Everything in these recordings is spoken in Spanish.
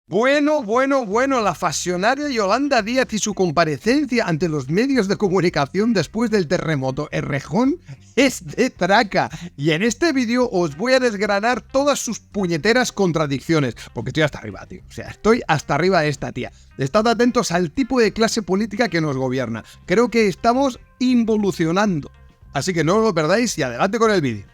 Bueno, la pasionaria Yolanda Díaz y su comparecencia ante los medios de comunicación después del terremoto en Rejón es de traca. Y en este vídeo os voy a desgranar todas sus puñeteras contradicciones, porque estoy hasta arriba, tío. O sea, estoy hasta arriba de esta tía. Estad atentos al tipo de clase política que nos gobierna. Creo que estamos involucionando. Así que no os lo perdáis y adelante con el vídeo.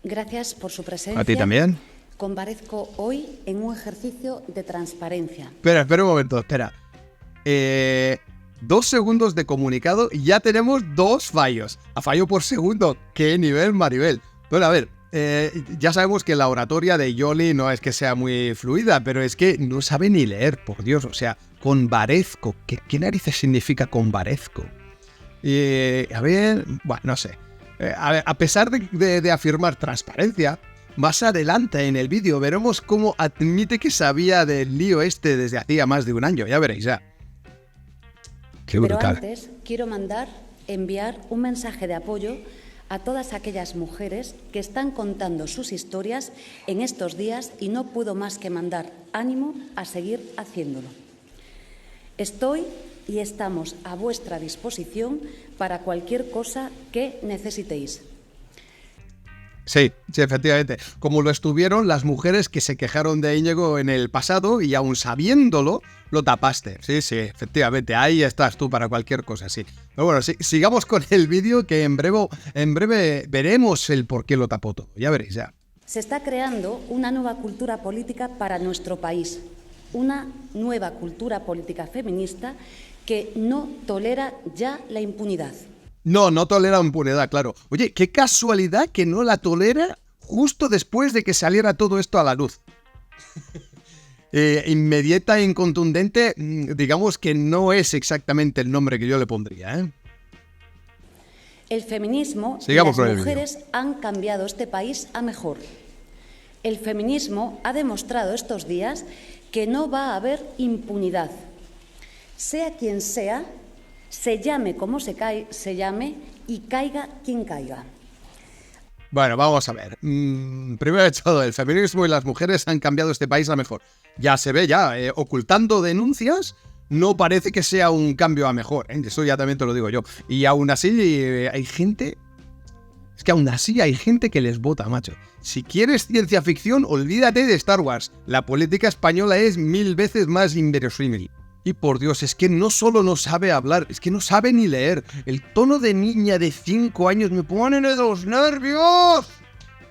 Gracias por su presencia. ¿A ti también? Comparezco hoy en un ejercicio de transparencia. Espera un momento, espera. 2 segundos de comunicado y ya tenemos 2 fallos. A fallo por segundo. ¿Qué nivel, Maribel? Bueno, a ver, ya sabemos que la oratoria de Yoli no es que sea muy fluida, pero es que no sabe ni leer, por Dios. O sea, convarezco. ¿Qué narices significa convarezco? A ver, bueno, no sé. A pesar de afirmar transparencia, más adelante en el vídeo veremos cómo admite que sabía del lío este desde hacía más de un año. Ya veréis, ya. Qué brutal. Pero antes quiero enviar un mensaje de apoyo a todas aquellas mujeres que están contando sus historias en estos días y no puedo más que mandar ánimo a seguir haciéndolo. Estoy y estamos a vuestra disposición para cualquier cosa que necesitéis. Sí, efectivamente. Como lo estuvieron las mujeres que se quejaron de Íñigo en el pasado y aún sabiéndolo, lo tapaste. Sí, efectivamente. Ahí estás tú para cualquier cosa, sí. Pero bueno, sigamos con el vídeo que en breve veremos el por qué lo tapó todo. Ya veréis, ya. Se está creando una nueva cultura política para nuestro país. Una nueva cultura política feminista que no tolera ya la impunidad. No tolera impunidad, claro. Oye, qué casualidad que no la tolera justo después de que saliera todo esto a la luz. Inmediata e incontundente, digamos que no es exactamente el nombre que yo le pondría, ¿eh? El feminismo y las mujeres han cambiado este país a mejor. El feminismo ha demostrado estos días que no va a haber impunidad. Sea quien sea, se llame como se llame y caiga quien caiga. Bueno, vamos a ver. Primero de todo, el feminismo y las mujeres han cambiado este país a mejor. Ya se ve, ocultando denuncias, no parece que sea un cambio a mejor, ¿eh? Eso ya también te lo digo yo. Y aún así hay gente... Es que aún así hay gente que les vota, macho. Si quieres ciencia ficción, olvídate de Star Wars. La política española es 1000 veces más inverosímil. Y por Dios, es que no solo no sabe hablar, es que no sabe ni leer. El tono de niña de 5 años me pone de los nervios.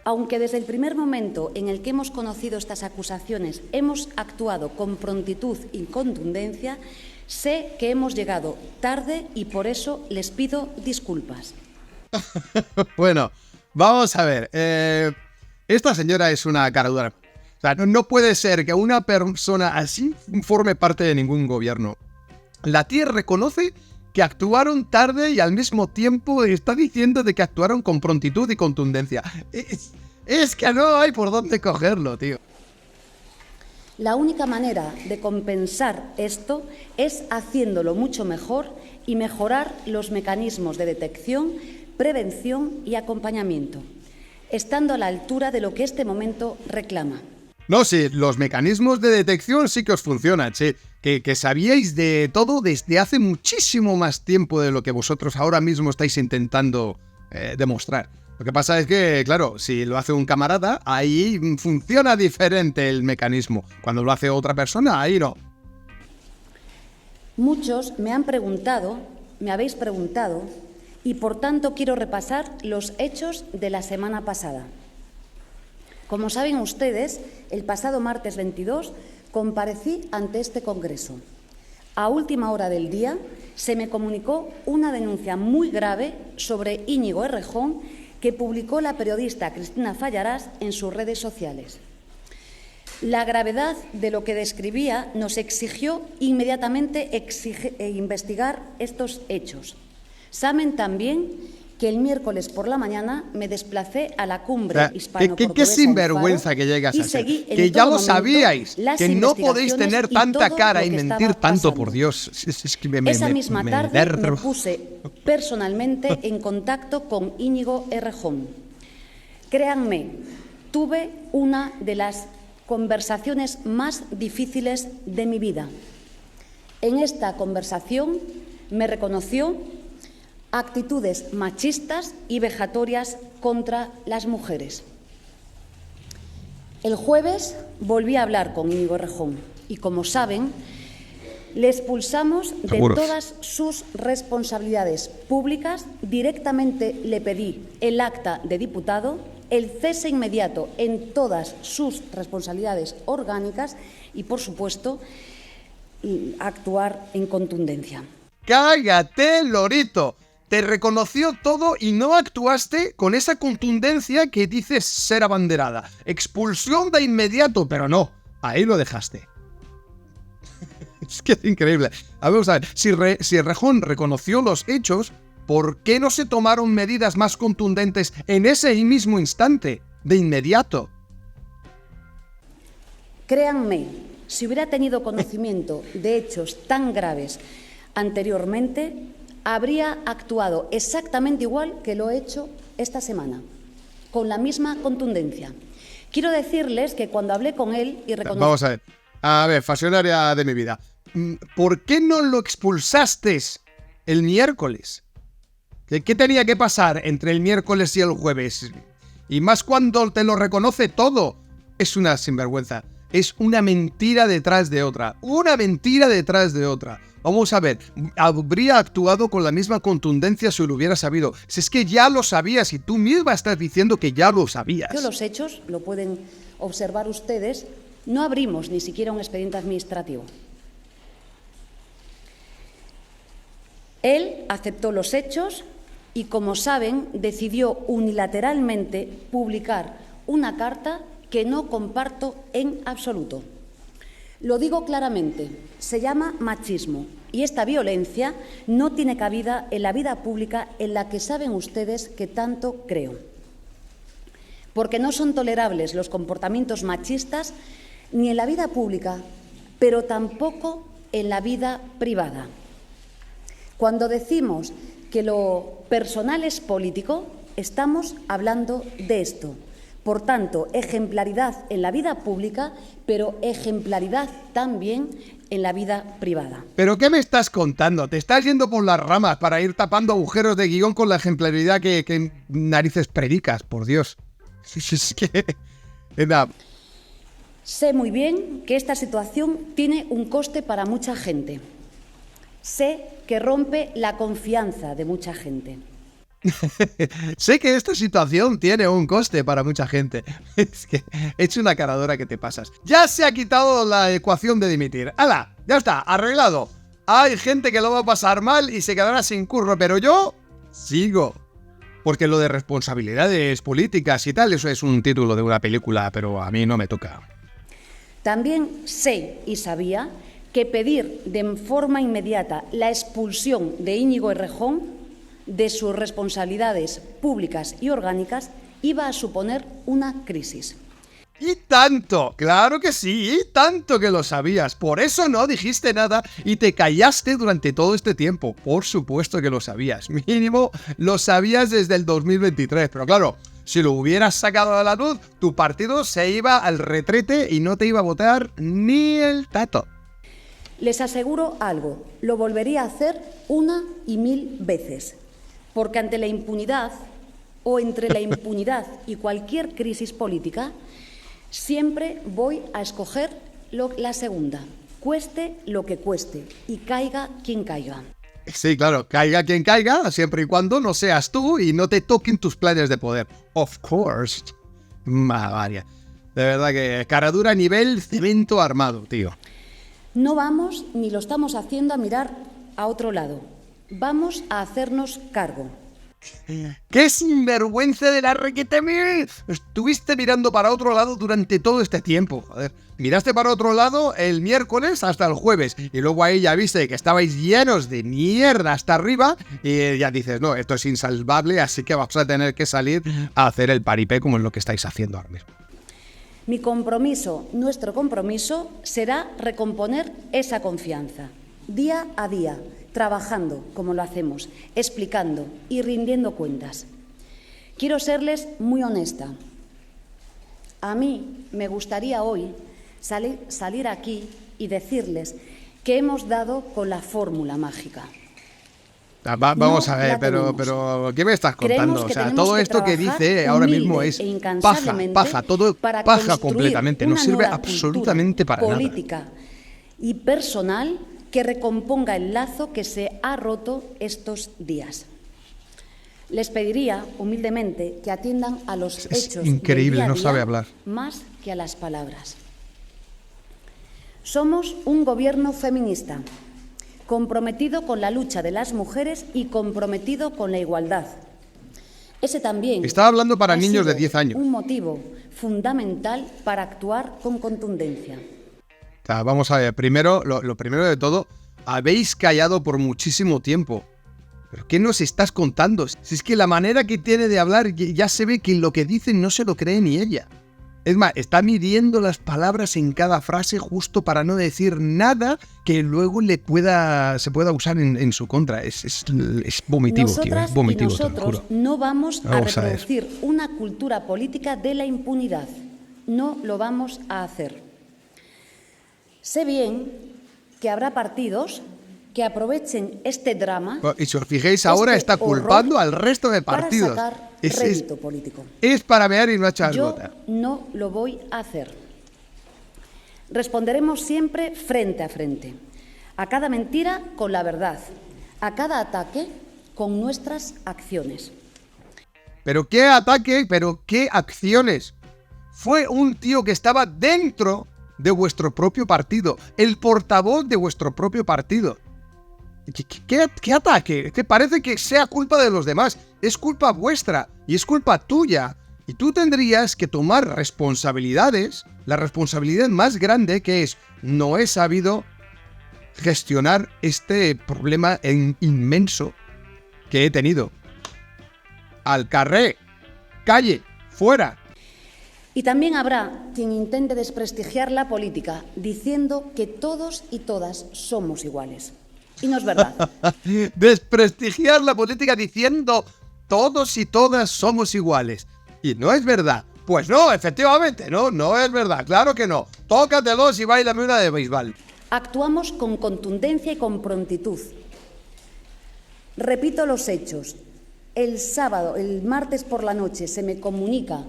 Aunque desde el primer momento en el que hemos conocido estas acusaciones hemos actuado con prontitud y contundencia, sé que hemos llegado tarde y por eso les pido disculpas. Bueno, vamos a ver. Esta señora es una cara dura. O sea, no puede ser que una persona así forme parte de ningún gobierno. La tía reconoce que actuaron tarde y al mismo tiempo está diciendo de que actuaron con prontitud y contundencia. Es que no hay por dónde cogerlo, tío. La única manera de compensar esto es haciéndolo mucho mejor y mejorar los mecanismos de detección, prevención y acompañamiento, estando a la altura de lo que este momento reclama. No, sí, los mecanismos de detección sí que os funcionan, sí. Que sabíais de todo desde hace muchísimo más tiempo de lo que vosotros ahora mismo estáis intentando demostrar. Lo que pasa es que, claro, si lo hace un camarada, ahí funciona diferente el mecanismo. Cuando lo hace otra persona, ahí no. Muchos me habéis preguntado, y por tanto quiero repasar los hechos de la semana pasada. Como saben ustedes, el pasado martes 22 comparecí ante este Congreso. A última hora del día se me comunicó una denuncia muy grave sobre Íñigo Errejón que publicó la periodista Cristina Fallarás en sus redes sociales. La gravedad de lo que describía nos exigió inmediatamente investigar estos hechos. Saben también que el miércoles por la mañana me desplacé a la cumbre hispano-portuguesa. ¿Qué sinvergüenza que llegas a ser? Que ya lo sabíais, que no podéis tener tanta cara y mentir tanto, por Dios. Es que esa misma tarde me puse personalmente en contacto con Íñigo Errejón. Créanme, tuve una de las conversaciones más difíciles de mi vida. En esta conversación me reconoció actitudes machistas y vejatorias contra las mujeres. El jueves volví a hablar con Íñigo Errejón y, como saben, le expulsamos de todas sus responsabilidades públicas. Directamente le pedí el acta de diputado, el cese inmediato en todas sus responsabilidades orgánicas y, por supuesto, actuar en contundencia. ¡Cállate, lorito! Te reconoció todo y no actuaste con esa contundencia que dices ser abanderada. Expulsión de inmediato, pero no, ahí lo dejaste. Es que es increíble. Vamos a ver, si Errejón reconoció los hechos, ¿por qué no se tomaron medidas más contundentes en ese mismo instante, de inmediato? Créanme, si hubiera tenido conocimiento de hechos tan graves anteriormente, habría actuado exactamente igual que lo he hecho esta semana, con la misma contundencia. Quiero decirles que cuando hablé con él y reconocí... Vamos a ver, funcionaria de mi vida, ¿por qué no lo expulsaste el miércoles? ¿Qué tenía que pasar entre el miércoles y el jueves? Y más cuando te lo reconoce todo. Es una sinvergüenza. Es una mentira detrás de otra. Una mentira detrás de otra. Vamos a ver, habría actuado con la misma contundencia si lo hubiera sabido. Si es que ya lo sabías y tú misma estás diciendo que ya lo sabías. Los hechos, lo pueden observar ustedes, no abrimos ni siquiera un expediente administrativo. Él aceptó los hechos y, como saben, decidió unilateralmente publicar una carta que no comparto en absoluto. Lo digo claramente, se llama machismo y esta violencia no tiene cabida en la vida pública en la que saben ustedes que tanto creo. Porque no son tolerables los comportamientos machistas ni en la vida pública, pero tampoco en la vida privada. Cuando decimos que lo personal es político, estamos hablando de esto. Por tanto, ejemplaridad en la vida pública, pero ejemplaridad también en la vida privada. ¿Pero qué me estás contando? Te estás yendo por las ramas para ir tapando agujeros de guión con la ejemplaridad que narices predicas, por Dios. Es que... Sé muy bien que esta situación tiene un coste para mucha gente. Sé que rompe la confianza de mucha gente. Sé que esta situación tiene un coste para mucha gente. Es que he hecho una caradora que te pasas. Ya se ha quitado la ecuación de dimitir. ¡Hala! Ya está, arreglado. Hay gente que lo va a pasar mal y se quedará sin curro, pero yo sigo. Porque lo de responsabilidades políticas y tal, eso es un título de una película, pero a mí no me toca. También sé y sabía que pedir de forma inmediata la expulsión de Íñigo Errejón de sus responsabilidades públicas y orgánicas iba a suponer una crisis. ¡Y tanto! ¡Claro que sí! ¡Y tanto que lo sabías! Por eso no dijiste nada y te callaste durante todo este tiempo. Por supuesto que lo sabías. Mínimo lo sabías desde el 2023. Pero claro, si lo hubieras sacado a la luz, tu partido se iba al retrete y no te iba a votar ni el tato. Les aseguro algo, lo volvería a hacer 1 y 1000 veces. Porque ante la impunidad o entre la impunidad y cualquier crisis política, siempre voy a escoger la segunda, cueste lo que cueste y caiga quien caiga. Sí, claro, caiga quien caiga, siempre y cuando no seas tú y no te toquen tus planes de poder. Of course. María. De verdad que caradura nivel cemento armado, tío. No vamos, ni lo estamos haciendo, a mirar a otro lado. Vamos a hacernos cargo. ¡Qué sinvergüenza de la requete mil! Estuviste mirando para otro lado durante todo este tiempo, joder. Miraste para otro lado el miércoles hasta el jueves y luego ahí ya viste que estabais llenos de mierda hasta arriba y ya dices, no, esto es insalvable, así que vamos a tener que salir a hacer el paripé como es lo que estáis haciendo ahora mismo. Mi compromiso, nuestro compromiso, será recomponer esa confianza, día a día, trabajando como lo hacemos, explicando y rindiendo cuentas. Quiero serles muy honesta. A mí me gustaría hoy salir aquí y decirles que hemos dado con la fórmula mágica. Vamos No a ver, la tenemos. pero ¿qué me estás Creemos contando? O que sea, tenemos todo que esto que trabajar dice ahora mismo humilde es e paja, incansablemente paja, todo para paja construir completamente, no una sirve nueva absolutamente cultura para nada. política y personal que recomponga el lazo que se ha roto estos días. Les pediría humildemente que atiendan a los Es hechos increíble, del día a no día sabe hablar. más que a las palabras. Somos un gobierno feminista, comprometido con la lucha de las mujeres y comprometido con la igualdad. Ese también Estaba hablando para ha niños sido de 10 años. un motivo fundamental para actuar con contundencia. O sea, vamos a ver, primero, lo primero de todo, habéis callado por muchísimo tiempo. ¿Pero qué nos estás contando? Si es que la manera que tiene de hablar, ya se ve que lo que dicen no se lo cree ni ella. Es más, está midiendo las palabras en cada frase justo para no decir nada que luego se pueda usar en su contra. Es vomitivo, tío. Es vomitivo, te lo Nosotros juro. no vamos a Vamos a ver. reproducir una cultura política de la impunidad. No lo vamos a hacer. Sé bien que habrá partidos que aprovechen este drama. Y si os fijáis, ahora este está culpando horror al resto de para partidos. sacar Es rédito político. para mear y no echar Yo gota. no lo voy a hacer. Responderemos siempre frente a frente. A cada mentira con la verdad. A cada ataque con nuestras acciones. Pero qué ataque, pero qué acciones. Fue un tío que estaba dentro de vuestro propio partido, el portavoz de vuestro propio partido. ¿Qué ataque? Que parece que sea culpa de los demás. Es culpa vuestra y es culpa tuya. Y tú tendrías que tomar responsabilidades. La responsabilidad más grande que es, no he sabido gestionar este problema inmenso que he tenido. Al carré, calle, fuera. Y también habrá quien intente desprestigiar la política diciendo que todos y todas somos iguales. Y no es verdad. Desprestigiar la política diciendo todos y todas somos iguales. Y no es verdad. Pues no, efectivamente, no es verdad. Claro que no. Tócatelos y báilame una de béisbol. Actuamos con contundencia y con prontitud. Repito los hechos. El martes por la noche se me comunica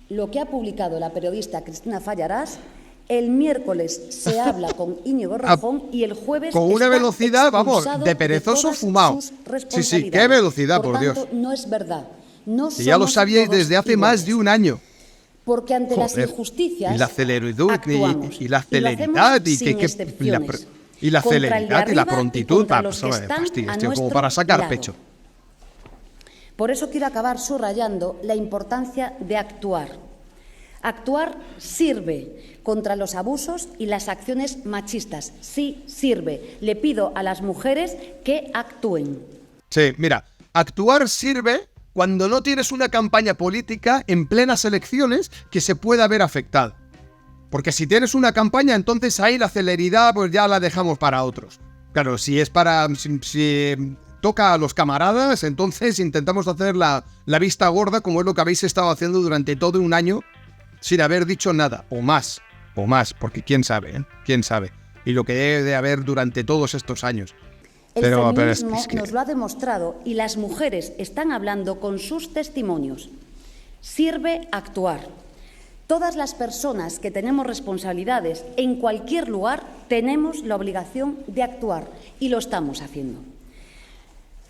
lo que ha publicado la periodista Cristina Fallarás. El miércoles se habla con Íñigo Rejón y el jueves con una está velocidad, vamos, expulsado de perezoso todas fumado. sus Sí, responsabilidades. qué velocidad, por tanto, Dios. no es verdad. No Y ya lo somos sabíais todos desde hace iguales. más de un año. Porque ante las Joder. injusticias Y la celeridad actuamos. y la Y lo celeridad hacemos y sin que excepciones. y la Contra el de celeridad y la arriba y prontitud contra para los que están fastidios, a tío, como nuestro para sacar lado. pecho. Por eso quiero acabar subrayando la importancia de actuar. Actuar sirve contra los abusos y las acciones machistas. Sí, sirve. Le pido a las mujeres que actúen. Sí, mira, actuar sirve cuando no tienes una campaña política en plenas elecciones que se pueda ver afectada. Porque si tienes una campaña, entonces ahí la celeridad pues ya la dejamos para otros. Claro, si toca a los camaradas, entonces intentamos hacer la vista gorda, como es lo que habéis estado haciendo durante todo un año, sin haber dicho nada, o más, porque quién sabe, ¿eh? Quién sabe. Y lo que debe de haber durante todos estos años. El Pero feminismo es que nos lo ha demostrado y las mujeres están hablando con sus testimonios. Sirve actuar. Todas las personas que tenemos responsabilidades en cualquier lugar tenemos la obligación de actuar y lo estamos haciendo.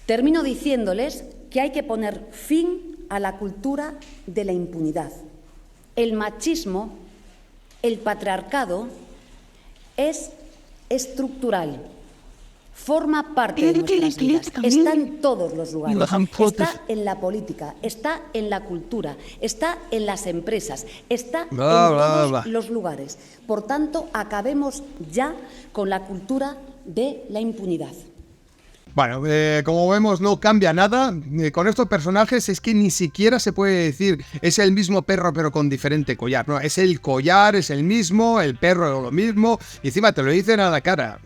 Termino diciéndoles que hay que poner fin a la cultura de la impunidad. El machismo, el patriarcado, es estructural. Forma parte de nuestras vidas. Está en todos los lugares. Está en la política, está en la cultura, está en las empresas, está en todos los lugares. Por tanto, acabemos ya con la cultura de la impunidad. Bueno, como vemos no cambia nada. Con estos personajes es que ni siquiera se puede decir es el mismo perro pero con diferente collar. No, es el collar, es el mismo, el perro lo mismo. Y encima te lo dicen a la cara.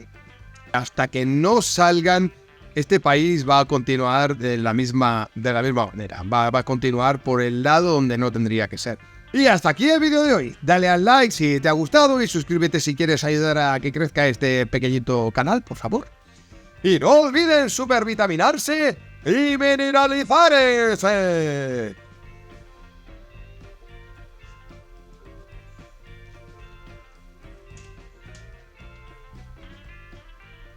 Hasta que no salgan, este país va a continuar de la misma manera. Va a continuar por el lado donde no tendría que ser. Y hasta aquí el vídeo de hoy. Dale al like si te ha gustado y suscríbete si quieres ayudar a que crezca este pequeñito canal, por favor. Y no olviden supervitaminarse y mineralizarse.